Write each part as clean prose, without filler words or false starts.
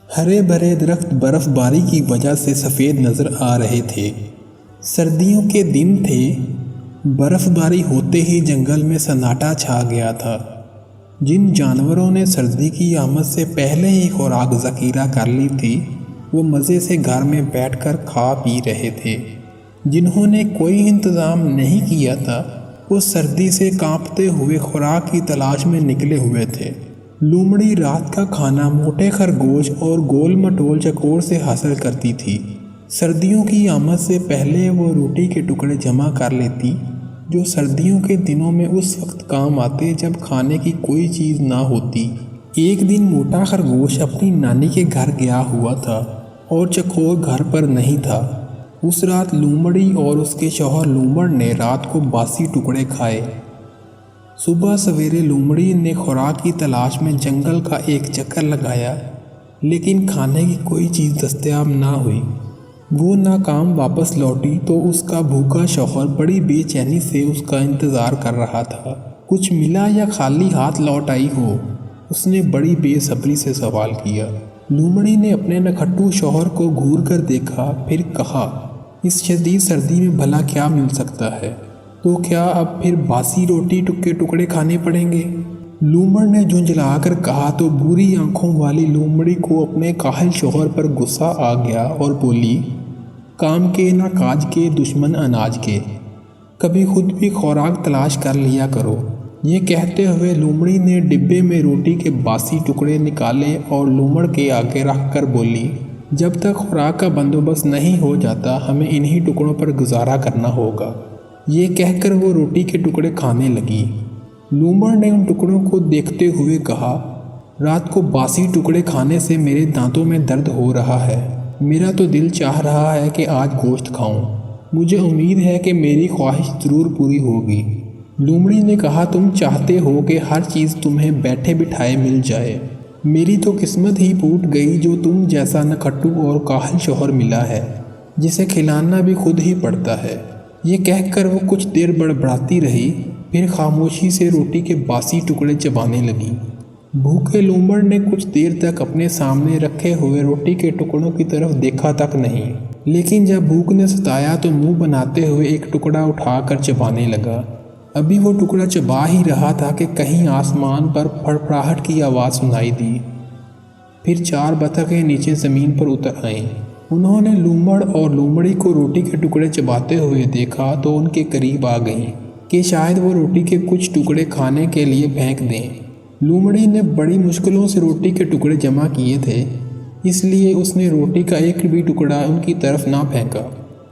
ہرے بھرے درخت برف باری کی وجہ سے سفید نظر آ رہے تھے۔ سردیوں کے دن تھے۔ برف باری ہوتے ہی جنگل میں سناٹا چھا گیا تھا۔ جن جانوروں نے سردی کی آمد سے پہلے ہی خوراک ذخیرہ کر لی تھی، وہ مزے سے گھر میں بیٹھ کر کھا پی رہے تھے۔ جنہوں نے کوئی انتظام نہیں کیا تھا، وہ سردی سے کانپتے ہوئے خوراک کی تلاش میں نکلے ہوئے تھے۔ لومڑی رات کا کھانا موٹے خرگوش اور گول مٹول چکور سے حاصل کرتی تھی۔ سردیوں کی آمد سے پہلے وہ روٹی کے ٹکڑے جمع کر لیتی، جو سردیوں کے دنوں میں اس وقت کام آتے جب کھانے کی کوئی چیز نہ ہوتی۔ ایک دن موٹا خرگوش اپنی نانی کے گھر گیا ہوا تھا اور چکور گھر پر نہیں تھا۔ اس رات لومڑی اور اس کے شوہر لومڑ نے رات کو باسی ٹکڑے کھائے۔ صبح سویرے لومڑی نے خوراک کی تلاش میں جنگل کا ایک چکر لگایا، لیکن کھانے کی کوئی چیز دستیاب نہ ہوئی۔ وہ ناکام واپس لوٹی تو اس کا بھوکا شوہر بڑی بے چینی سے اس کا انتظار کر رہا تھا۔ کچھ ملا یا خالی ہاتھ لوٹ آئی ہو؟ اس نے بڑی بے صبری سے سوال کیا۔ لومڑی نے اپنے نکھٹو شوہر کو گھور کر دیکھا، پھر کہا، اس شدید سردی میں بھلا کیا مل سکتا ہے؟ تو کیا اب پھر باسی روٹی کے ٹکڑے کھانے پڑیں گے؟ لومڑ نے جھنجھلا کر کہا تو بری آنکھوں والی لومڑی کو اپنے کاہل شوہر پر غصہ آ گیا اور بولی، کام کے نہ کاج کے دشمن اناج کے، کبھی خود بھی خوراک تلاش کر لیا کرو۔ یہ کہتے ہوئے لومڑی نے ڈبے میں روٹی کے باسی ٹکڑے نکالے اور لومڑ کے آگے رکھ کر بولی، جب تک خوراک کا بندوبست نہیں ہو جاتا ہمیں انہی ٹکڑوں پر گزارا کرنا ہوگا۔ یہ کہہ کر وہ روٹی کے ٹکڑے کھانے لگی۔ لومڑ نے ان ٹکڑوں کو دیکھتے ہوئے کہا، رات کو باسی ٹکڑے کھانے سے میرے دانتوں میں درد ہو رہا ہے۔ میرا تو دل چاہ رہا ہے کہ آج گوشت کھاؤں۔ مجھے امید ہے کہ میری خواہش ضرور پوری ہوگی۔ لومڑی نے کہا، تم چاہتے ہو کہ ہر چیز تمہیں بیٹھے بٹھائے مل جائے۔ میری تو قسمت ہی پھوٹ گئی جو تم جیسا نکھٹو اور کاہل شوہر ملا ہے، جسے کھلانا بھی خود ہی پڑتا ہے۔ یہ کہہ کر وہ کچھ دیر بڑبڑاتی رہی، پھر خاموشی سے روٹی کے باسی ٹکڑے چبانے لگی۔ بھوکے لومڑ نے کچھ دیر تک اپنے سامنے رکھے ہوئے روٹی کے ٹکڑوں کی طرف دیکھا تک نہیں، لیکن جب بھوک نے ستایا تو منہ بناتے ہوئے ایک ٹکڑا اٹھا کر چبانے لگا۔ ابھی وہ ٹکڑا چبا ہی رہا تھا کہ کہیں آسمان پر پھڑپھڑاہٹ کی آواز سنائی دی۔ پھر 4 بطخیں نیچے زمین پر اتر آئیں۔ انہوں نے لومڑ اور لومڑی کو روٹی کے ٹکڑے چباتے ہوئے دیکھا تو ان کے قریب آ گئیں کہ شاید وہ روٹی کے کچھ ٹکڑے کھانے کے لیے پھینک دیں۔ لومڑی نے بڑی مشکلوں سے روٹی کے ٹکڑے جمع کیے تھے، اس لیے اس نے روٹی کا ایک بھی ٹکڑا ان کی طرف نہ پھینکا،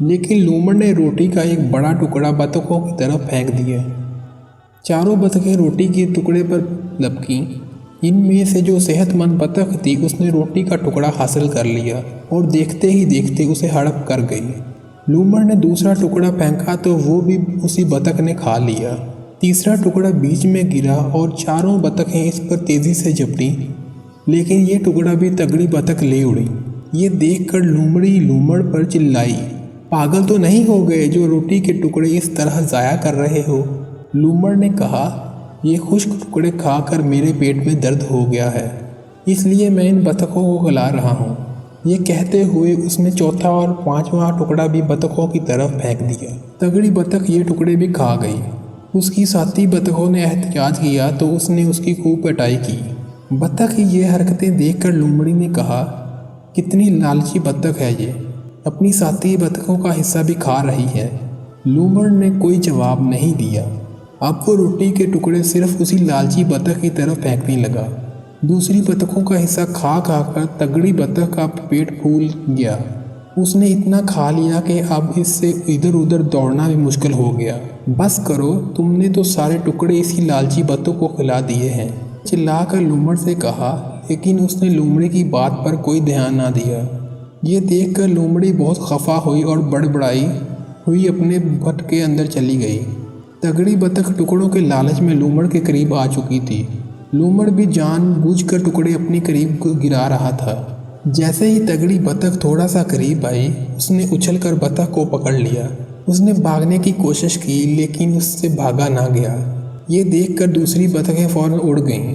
لیکن لومڑ نے روٹی کا ایک بڑا ٹکڑا بطخوں کی طرف پھینک دیا۔ چاروں بطخیں روٹی کے ٹکڑے پر لپکیں۔ ان میں سے جو صحت مند بطخ تھی اس نے روٹی کا ٹکڑا حاصل کر لیا اور دیکھتے ہی دیکھتے اسے ہڑپ کر گئی۔ لومڑ نے دوسرا ٹکڑا پھینکا تو وہ بھی اسی بطخ نے کھا لیا۔ تیسرا ٹکڑا بیچ میں گرا اور چاروں بطخیں اس پر تیزی سے جھپٹیں، لیکن یہ ٹکڑا بھی تگڑی بطخ لے اڑی۔ یہ دیکھ کر لومڑی لومڑ پر چلائی، پاگل تو نہیں ہو گئے جو روٹی کے ٹکڑے اس طرح ضائع کر رہے ہو؟ لومڑ نے کہا، یہ خشک ٹکڑے کھا کر میرے پیٹ میں درد ہو گیا ہے، اس لیے میں ان بطخوں کو کھلا رہا ہوں۔ یہ کہتے ہوئے اس نے چوتھا اور 5واں ٹکڑا بھی بطخوں کی طرف پھینک دیا۔ تگڑی بطخ یہ ٹکڑے بھی کھا گئی۔ اس کی ساتھی بطخوں نے احتجاج کیا تو اس نے اس کی خوب پٹائی کی۔ بطخ کی یہ حرکتیں دیکھ کر لومڑی نے کہا، کتنی لالچی بطخ ہے یہ، اپنی ساتھی بطخوں کا حصہ بھی کھا رہی ہے۔ لومڑ نے کوئی جواب نہیں دیا۔ اب وہ روٹی کے ٹکڑے صرف اسی لالچی بطخ کی طرف پھینکنے لگا۔ دوسری بطخوں کا حصہ کھا کھا کر تگڑی بطخ کا پیٹ پھول گیا۔ اس نے اتنا کھا لیا کہ اب اس سے ادھر ادھر دوڑنا بھی مشکل ہو گیا۔ بس کرو، تم نے تو سارے ٹکڑے اسی لالچی بطخ کو کھلا دیے ہیں، چلا کر لومڑ سے کہا، لیکن اس نے لومڑی کی بات پر کوئی دھیان نہ دیا۔ یہ دیکھ کر لومڑی بہت خفا ہوئی اور بڑبڑائی ہوئی اپنے بٹ کے اندر چلی گئی۔ تگڑی بطخ ٹکڑوں کے لالچ میں لومڑ کے قریب آ چکی تھی۔ لومڑ بھی جان بوجھ کر ٹکڑے اپنے قریب گرا رہا تھا۔ جیسے ہی تگڑی بطخ تھوڑا سا قریب آئی، اس نے اچھل کر بطخ کو پکڑ لیا۔ اس نے بھاگنے کی کوشش کی لیکن اس سے بھاگا نہ گیا۔ یہ دیکھ کر دوسری بطخیں فوراً اڑ گئیں۔